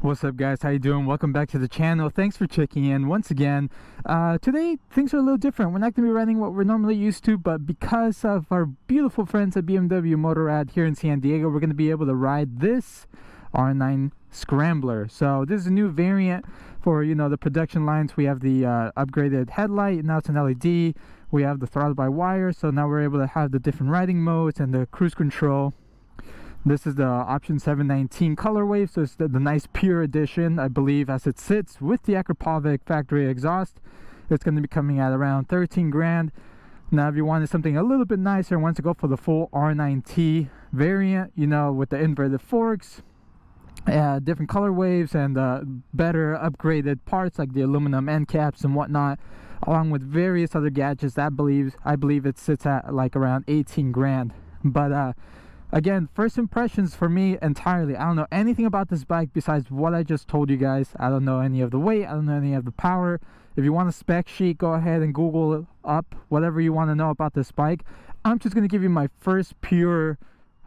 What's up, guys? How you doing? Welcome back to the channel. Thanks for checking in once again. Today things are a little different. We're not going to be riding what we're normally used to, but because of our beautiful friends at BMW Motorrad here in San Diego, we're going to be able to ride this R Nine Scrambler. So this is a new variant for, you know, the production lines. We have the upgraded headlight. Now it's an LED. We have the throttle by wire, so now we're able to have the different riding modes and the cruise control. This is the option 719 colorway, so it's the nice pure edition, I believe, as it sits with the Akrapovic factory exhaust. It's going to be coming at around 13 grand. Now, if you wanted something a little bit nicer and want to go for the full R9T variant, you know, with the inverted forks, different color waves, and better upgraded parts like the aluminum end caps and whatnot, along with various other gadgets, I believe it sits at like around 18 grand. But again, first impressions for me entirely. I don't know anything about this bike besides what I just told you guys. I don't know any of the weight. I don't know any of the power. If you want a spec sheet, go ahead and Google up whatever you want to know about this bike. I'm just going to give you my first pure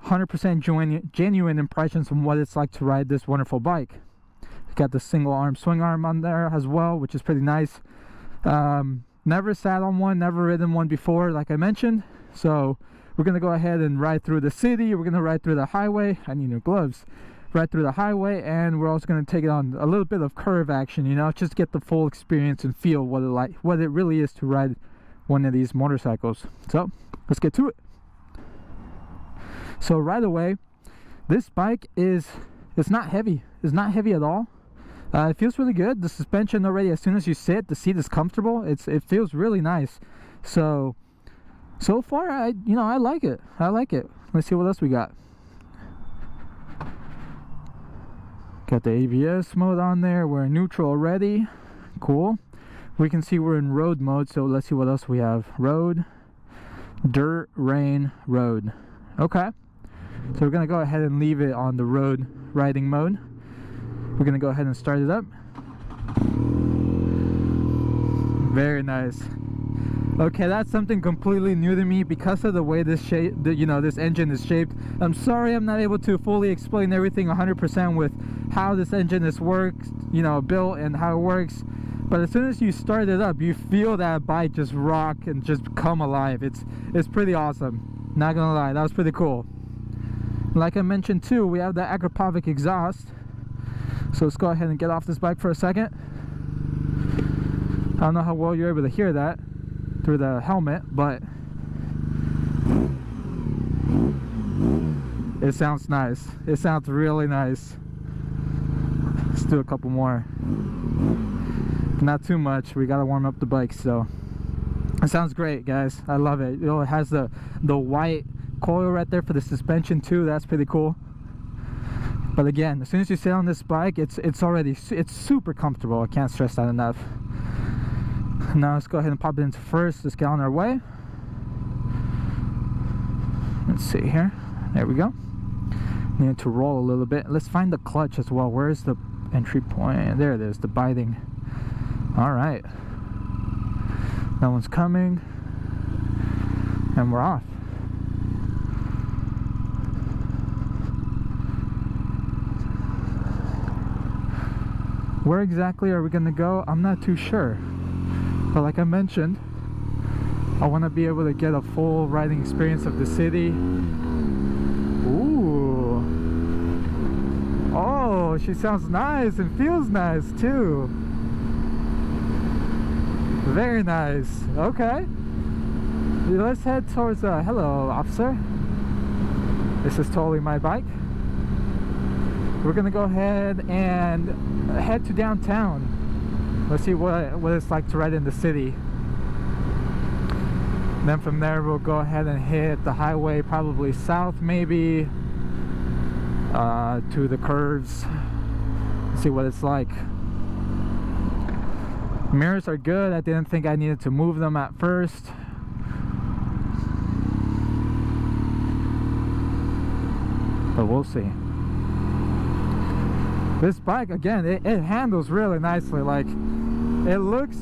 100% genuine impressions from what it's like to ride this wonderful bike. You got the single arm swing arm on there as well, which is pretty nice. Never sat on one, never ridden one before, like I mentioned. So we're going to go ahead and ride through the city. We're going to ride through the highway. I need new gloves. Ride through the highway, and we're also going to take it on a little bit of curve action, you know, just get the full experience and feel what it really is to ride one of these motorcycles. So let's get to it. So right away, this bike it's not heavy. It's not heavy at all. It feels really good. The suspension already, as soon as you sit, the seat is comfortable. It feels really nice. So far, I like it. I like it. Let's see what else we got. Got the ABS mode on there. We're in neutral already. Cool. We can see we're in road mode, so let's see what else we have. Road, dirt, rain, road. Okay. So we're going to go ahead and leave it on the road riding mode. We're going to go ahead and start it up. Very nice. Okay, that's something completely new to me because of the way this this engine is shaped. I'm sorry I'm not able to fully explain everything 100% with how this engine is built and how it works. But as soon as you start it up, you feel that bike just rock and just come alive. It's pretty awesome. Not gonna lie, that was pretty cool. Like I mentioned too, we have the Akrapovic exhaust. So let's go ahead and get off this bike for a second. I don't know how well you're able to hear that through the helmet, but it sounds nice. It sounds really nice. Let's do a couple more. Not too much. We gotta warm up the bike. So it sounds great, guys. I love it. You know, it has the white coil right there for the suspension too. That's pretty cool. But again, as soon as you sit on this bike, it's super comfortable. I can't stress that enough. Now let's go ahead and pop it into first. Let's get on our way. Let's see here. There we go. Need to roll a little bit. Let's find the clutch as well. Where's the entry point? There it is, the biting. All right. That one's coming. And we're off. Where exactly are we going to go? I'm not too sure. But like I mentioned, I want to be able to get a full riding experience of the city. Ooh. Oh, she sounds nice and feels nice too. Very nice. Okay. Let's head towards, hello officer. This is totally my bike. We're going to go ahead and head to downtown. Let's see what it's like to ride in the city. Then from there we'll go ahead and hit the highway, probably south maybe, to the curves. See what it's like. Mirrors are good. I didn't think I needed to move them at first. But we'll see. This bike, again, it handles really nicely. Like, it looks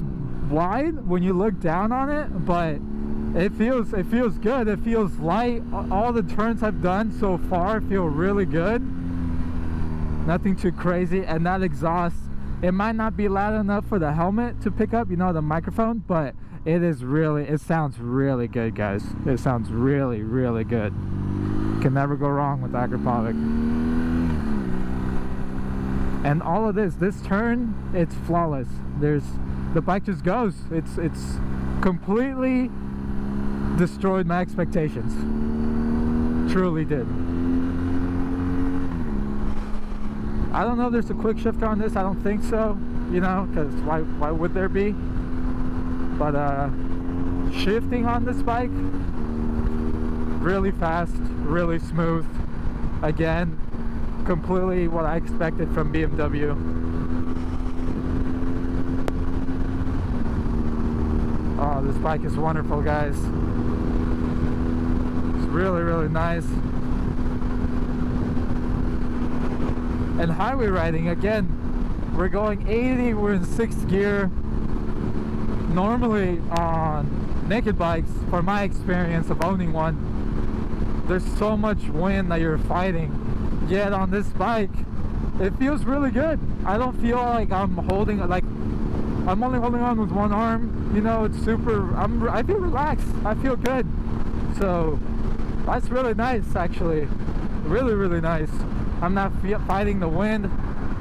wide when you look down on it, but it feels good. It feels light. All the turns I've done so far feel really good. Nothing too crazy. And that exhaust, it might not be loud enough for the helmet to pick up, you know, the microphone, but it sounds really good, guys. It sounds really, really good. Can never go wrong with Agripovic. And all of this turn, it's flawless. The bike just goes. It's completely destroyed my expectations. Truly did. I don't know if there's a quick shifter on this. I don't think so, you know, because why would there be? But shifting on this bike, really fast, really smooth. Again, completely what I expected from BMW. Oh, this bike is wonderful, guys. It's really, really nice. And highway riding, again, we're going 80, we're in 6th gear. Normally on naked bikes, for my experience of owning one, there's so much wind that you're fighting. Yet on this bike, it feels really good. I don't feel like I'm only holding on with one arm. You know, it's I feel relaxed. I feel good. So that's really nice, actually. Really, really nice. I'm not fighting the wind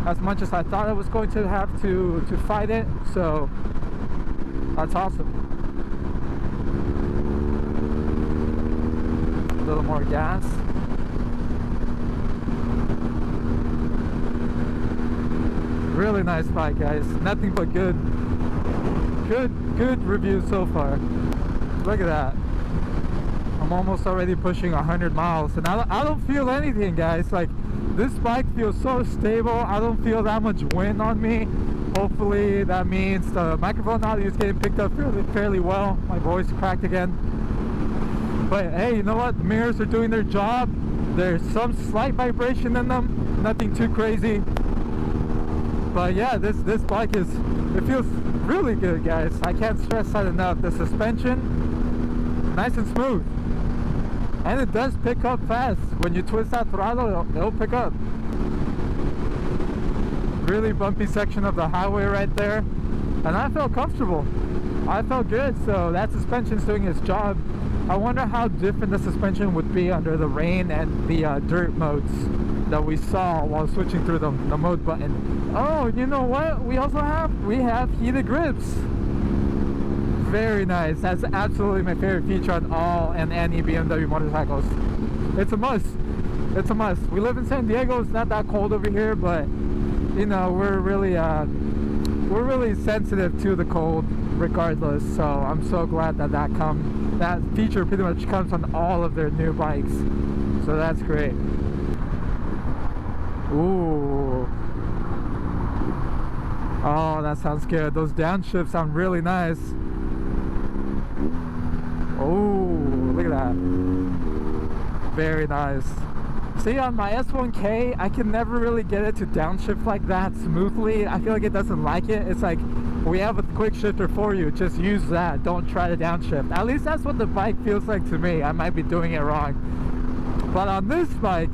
as much as I thought I was going to have to fight it. So that's awesome. A little more gas. Really nice bike, guys. Nothing but good reviews so far. Look at that. I'm almost already pushing 100 miles and I don't feel anything, guys. Like, this bike feels so stable. I don't feel that much wind on me. Hopefully that means the microphone audio is getting picked up fairly well. My voice cracked again. But hey, you know what? The mirrors are doing their job. There's some slight vibration in them. Nothing too crazy. But yeah, this bike it feels really good, guys. I can't stress that enough. The suspension, nice and smooth. And it does pick up fast. When you twist that throttle, it'll pick up. Really bumpy section of the highway right there. And I felt comfortable. I felt good, so that suspension's doing its job. I wonder how different the suspension would be under the rain and the dirt modes that we saw while switching through the mode button. Oh, you know what? We have heated grips. Very nice. That's absolutely my favorite feature on all and any BMW motorcycles. It's a must. It's a must. We live in San Diego. It's not that cold over here, but you know, we're really sensitive to the cold regardless. So I'm so glad that feature pretty much comes on all of their new bikes. So that's great. Ooh. Oh, that sounds good. Those downshifts sound really nice. Oh, look at that. Very nice. See, on my S1K, I can never really get it to downshift like that smoothly. I feel like it doesn't like it. It's like, we have a quick shifter for you. Just use that. Don't try to downshift. At least that's what the bike feels like to me. I might be doing it wrong. But on this bike,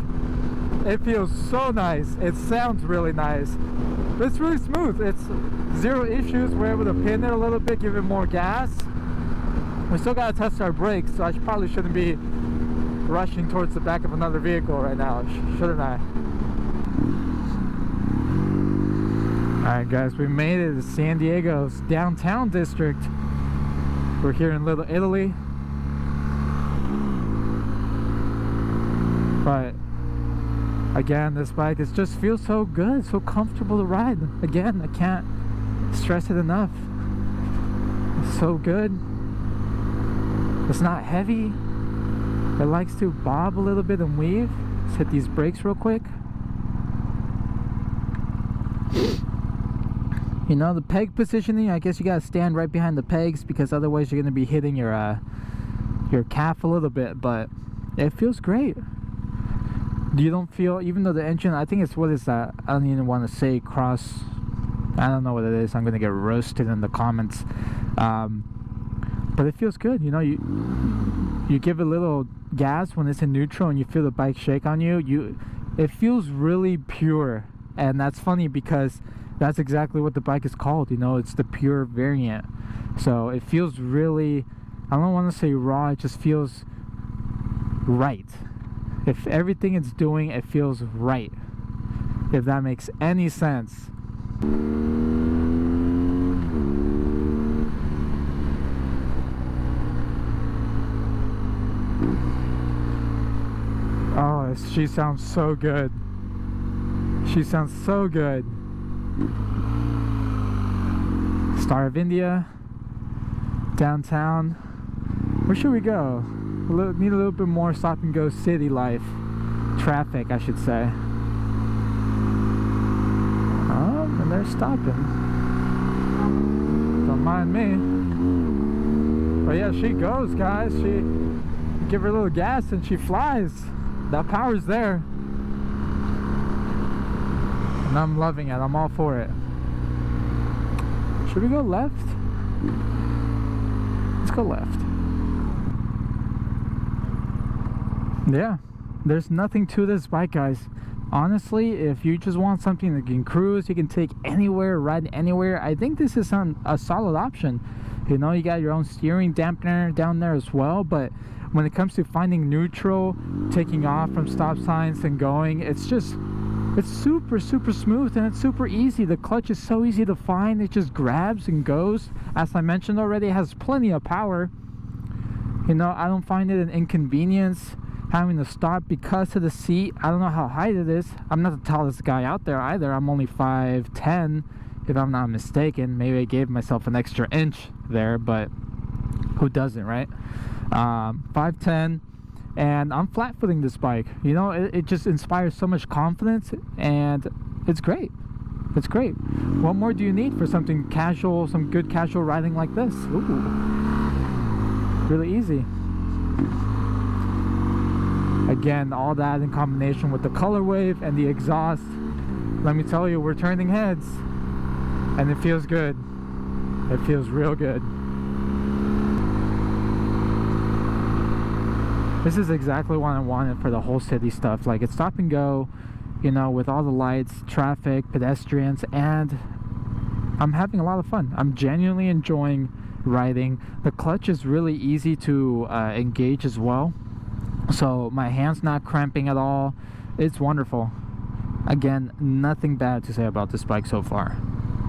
it feels so nice. It sounds really nice. It's really smooth. It's zero issues. We're able to pin it a little bit, give it more gas. We still gotta test our brakes, so I probably shouldn't be rushing towards the back of another vehicle right now, shouldn't I? Alright guys, we made it to San Diego's downtown district. We're here in Little Italy. But again, this bike just feels so good, so comfortable to ride. Again, I can't stress it enough. It's so good. It's not heavy. It likes to bob a little bit and weave. Let's hit these brakes real quick. You know, the peg positioning, I guess you gotta stand right behind the pegs because otherwise you're gonna be hitting your calf a little bit, but it feels great. You don't feel, even though the engine, I think it's, what is that? I don't even want to say cross. I don't know what it is. I'm gonna get roasted in the comments. But it feels good. You know, you give a little gas when it's in neutral and you feel the bike shake on you. It feels really pure, and that's funny because that's exactly what the bike is called. You know, it's the pure variant. So it feels really, I don't want to say raw. It just feels right. If everything it's doing, it feels right. If that makes any sense. Oh, she sounds so good. She sounds so good. Star of India, downtown. Where should we go? Need a little bit more stop and go city life. Traffic, I should say. Oh, and they're stopping. Don't mind me. But yeah, she goes, guys. She give her a little gas and she flies. That power's there. And I'm loving it. I'm all for it. Should we go left? Let's go left. Yeah, there's nothing to this bike, guys. Honestly, if you just want something that can cruise, you can take anywhere, ride anywhere, I think this is a solid option. You know, you got your own steering dampener down there as well, but when it comes to finding neutral, taking off from stop signs and going, it's super smooth and it's super easy. The clutch is so easy to find. It just grabs and goes. As I mentioned already, it has plenty of power. You know, I don't find it an inconvenience having to stop because of the seat. I don't know how high it is. I'm not the tallest guy out there either. I'm only 5'10", if I'm not mistaken. Maybe I gave myself an extra inch there, but who doesn't, right? 5'10", and I'm flat-footing this bike. You know, it just inspires so much confidence, and it's great. It's great. What more do you need for something casual, some good casual riding like this? Ooh, really easy. Again, all that in combination with the color wave and the exhaust. Let me tell you, we're turning heads, and it feels good. It feels real good. This is exactly what I wanted for the whole city stuff. Like, it's stop and go, you know, with all the lights, traffic, pedestrians, and I'm having a lot of fun. I'm genuinely enjoying riding. The clutch is really easy to engage as well, so my hand's not cramping at all. It's wonderful. Again, nothing bad to say about this bike so far,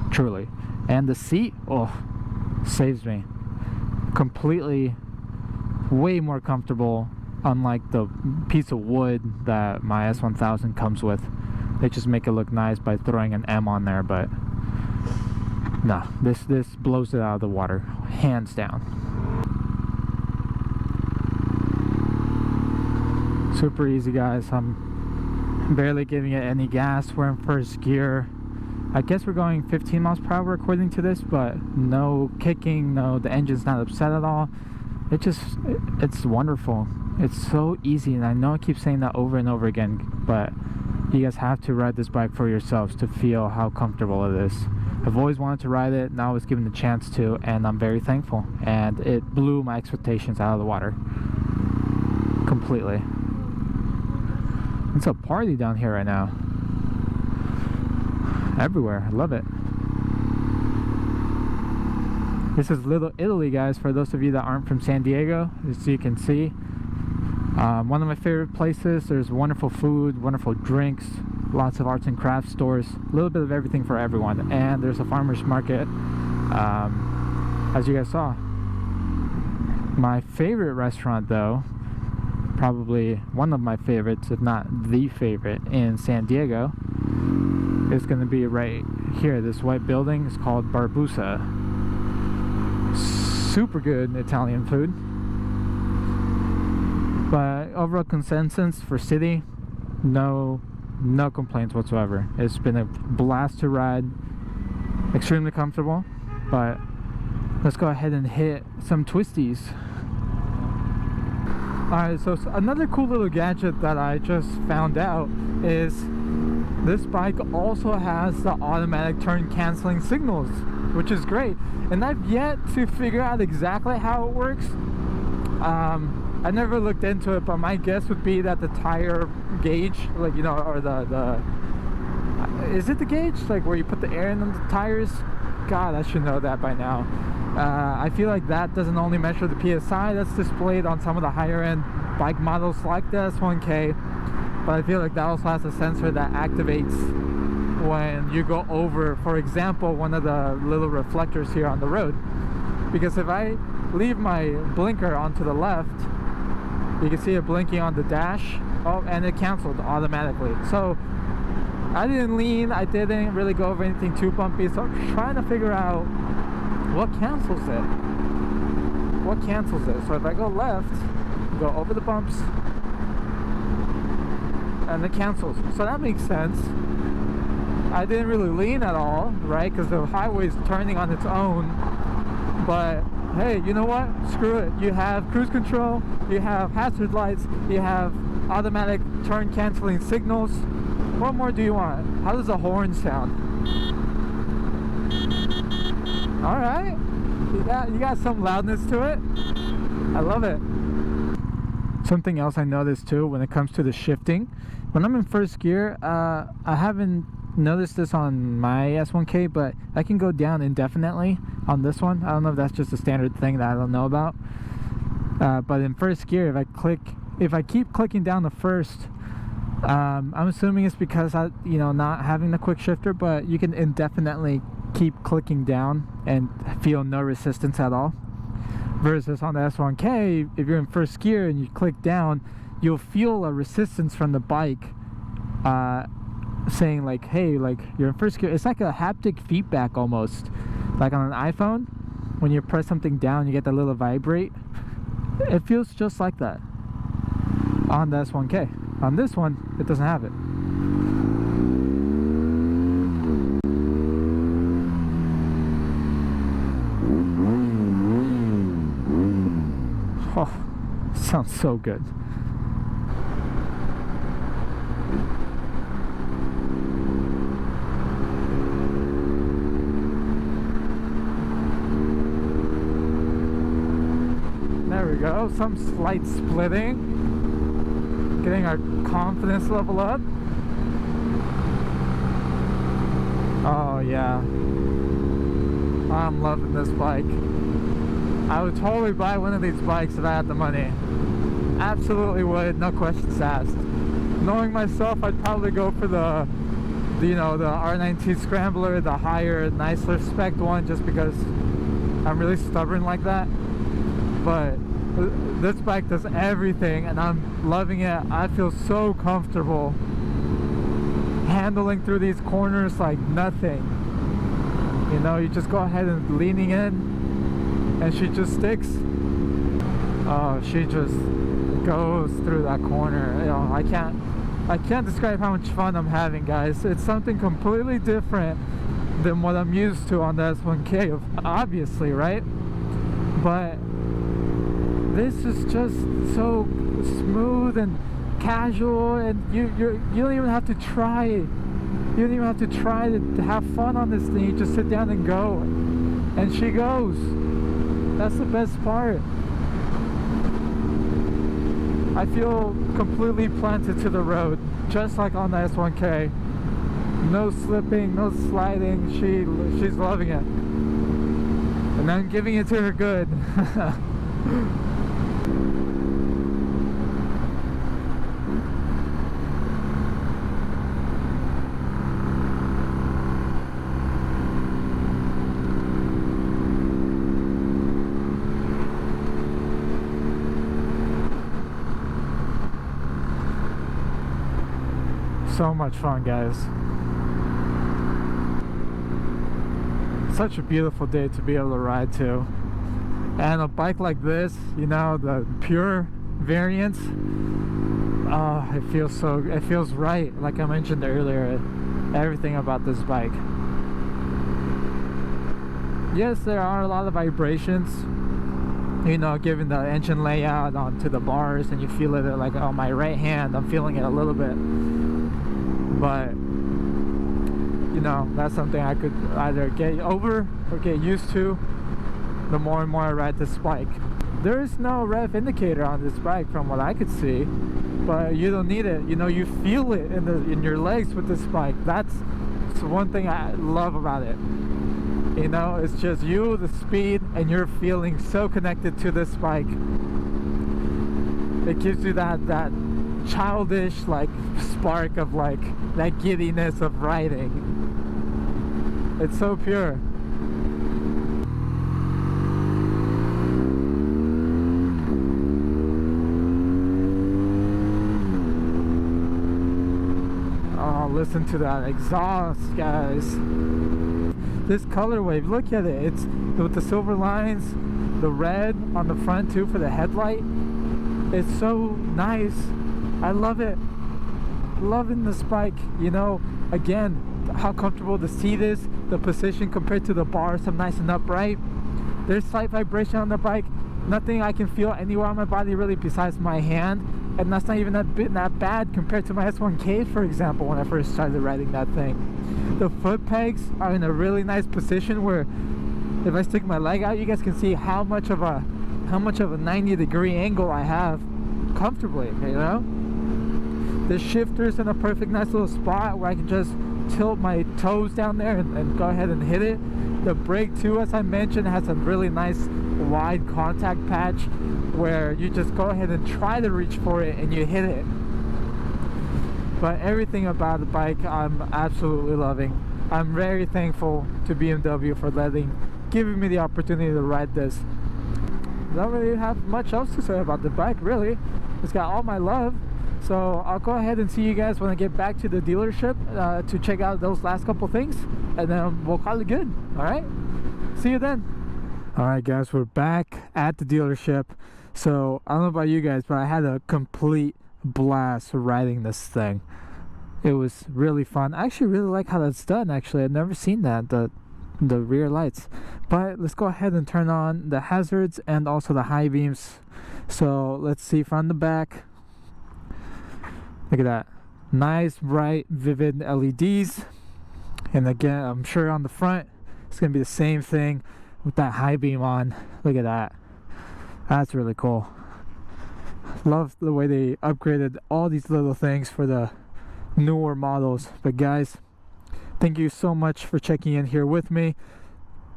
truly. And the seat, oh, saves me completely. Way more comfortable, unlike the piece of wood that my S1000 comes with. They just make it look nice by throwing an M on there, but no, this blows it out of the water, hands down. Super easy, guys. I'm barely giving it any gas. We're in first gear. I guess we're going 15 miles per hour according to this, but no kicking, no, the engine's not upset at all. It's wonderful. It's so easy, and I know I keep saying that over and over again, but you guys have to ride this bike for yourselves to feel how comfortable it is. I've always wanted to ride it, now I was given the chance to, and I'm very thankful. And it blew my expectations out of the water completely. It's a party down here right now. Everywhere. I love it. This is Little Italy, guys, for those of you that aren't from San Diego, as you can see. One of my favorite places. There's wonderful food, wonderful drinks, lots of arts and crafts stores, a little bit of everything for everyone. And there's a farmer's market, as you guys saw. My favorite restaurant, though, probably one of my favorites, if not the favorite, in San Diego, is going to be right here. This white building is called Barbusa. Super good Italian food. But overall consensus for city, no complaints whatsoever. It's been a blast to ride, extremely comfortable. But let's go ahead and hit some twisties. Alright, so another cool little gadget that I just found out is this bike also has the automatic turn canceling signals, which is great. And I've yet to figure out exactly how it works. I never looked into it, but my guess would be that the tire gauge, like, you know, or is it the gauge? Like where you put the air in the tires? God, I should know that by now. I feel like that doesn't only measure the PSI that's displayed on some of the higher end bike models like the S1K, but I feel like that also has a sensor that activates when you go over, for example, one of the little reflectors here on the road. Because if I leave my blinker onto the left, you can see it blinking on the dash. Oh, and it canceled automatically. So I didn't lean, I didn't really go over anything too bumpy, so I'm trying to figure out what cancels it. What cancels it? So if I go left, go over the bumps, and it cancels. So that makes sense. I didn't really lean at all, right? Because the highway's turning on its own. But hey, you know what? Screw it. You have cruise control, you have hazard lights, you have automatic turn canceling signals. What more do you want? How does the horn sound? Alright. You got some loudness to it. I love it. Something else I noticed too when it comes to the shifting. When I'm in first gear, I haven't noticed this on my S1K, but I can go down indefinitely on this one. I don't know if that's just a standard thing that I don't know about. But in first gear, if I keep clicking down to first, I'm assuming it's because not having the quick shifter, but you can indefinitely keep clicking down and feel no resistance at all. Versus on the S1K, if you're in first gear and you click down, you'll feel a resistance from the bike saying like, hey, like you're in first gear. It's like a haptic feedback almost, like on an iPhone when you press something down you get that little vibrate. It feels just like that on the S1K. On this one, it doesn't have it. Oh, sounds so good. There we go, some slight splitting. Getting our confidence level up. Oh yeah, I'm loving this bike. I would totally buy one of these bikes if I had the money. Absolutely would, no questions asked. Knowing myself, I'd probably go for the R Nine T Scrambler, the higher, nicer spec one, just because I'm really stubborn like that. But this bike does everything and I'm loving it. I feel so comfortable handling through these corners like nothing. You know, you just go ahead and leaning in and she just sticks. Oh, she just goes through that corner. You know, I can't describe how much fun I'm having, guys. It's something completely different than what I'm used to on the S1K, obviously, right? But this is just so smooth and casual, and you don't even have to try. You don't even have to try to have fun on this thing. You just sit down and go, and she goes. That's the best part. I feel completely planted to the road, just like on the S1K. No slipping, no sliding. She's loving it, and I'm giving it to her good. So much fun, guys. Such a beautiful day to be able to ride to. And a bike like this, you know, the pure variants, oh, it feels right. Like I mentioned earlier, everything about this bike. Yes, there are a lot of vibrations, you know, giving the engine layout onto the bars, and you feel it like on my right hand. I'm feeling it a little bit, but you know, that's something I could either get over or get used to the more and more I ride this bike. There is no rev indicator on this bike from what I could see, but you don't need it. You know, you feel it in your legs with this bike. That's one thing I love about it. You know, it's just you, the speed, and you're feeling so connected to this bike. It gives you that childish like spark of like that giddiness of riding. It's so pure. Oh, listen to that exhaust, guys. This color wave, look at it. It's with the silver lines, the red on the front too for the headlight. It's so nice. I love it. Loving this bike. You know, again, how comfortable the seat is, the position compared to the bars, I'm nice and upright. There's slight vibration on the bike. Nothing I can feel anywhere on my body really besides my hand, and that's not even that bad compared to my S1K, for example, when I first started riding that thing. The foot pegs are in a really nice position where if I stick my leg out, you guys can see how much of a 90-degree angle I have comfortably, you know. The shifter's in a perfect nice little spot where I can just tilt my toes down there and go ahead and hit it. The brake too, as I mentioned, has a really nice wide contact patch where you just go ahead and try to reach for it and you hit it. But everything about the bike I'm absolutely loving. I'm very thankful to BMW for giving me the opportunity to ride this. Don't really have much else to say about the bike, really. It's got all my love. So I'll go ahead and see you guys when I get back to the dealership to check out those last couple things, and then we'll call it good. All right, see you then. All right, guys, we're back at the dealership. So I don't know about you guys, but I had a complete blast riding this thing. It was really fun. I actually really like how that's done. Actually, I've never seen that, the rear lights. But let's go ahead and turn on the hazards and also the high beams. So let's see from the back. Look at that. Nice, bright, vivid LEDs. And again, I'm sure on the front, it's going to be the same thing with that high beam on. Look at that. That's really cool. Love the way they upgraded all these little things for the newer models. But guys, thank you so much for checking in here with me.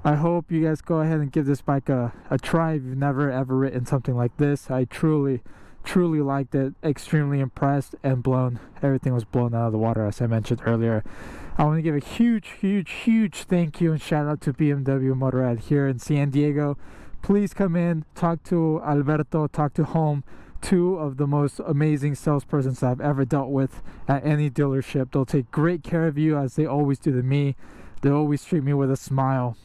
I hope you guys go ahead and give this bike a try if you've never ever ridden something like this. I truly liked it. Extremely impressed and blown. Everything was blown out of the water, as I mentioned earlier. I want to give a huge thank you and shout out to BMW Motorrad here in San Diego. Please come in, talk to Alberto, talk to Home, two of the most amazing salespersons I've ever dealt with at any dealership. They'll take great care of you, as they always do to me. They always treat me with a smile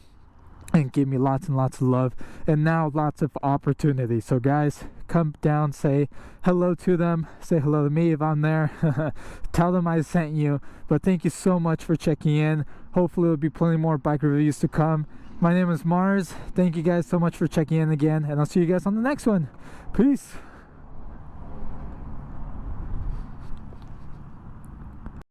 and give me lots and lots of love, and now lots of opportunity. So guys, come down, say hello to them, say hello to me if I'm there. Tell them I sent you. But thank you so much for checking in. Hopefully there'll be plenty more bike reviews to come. My name is Mars. Thank you guys so much for checking in again, and I'll see you guys on the next one. Peace.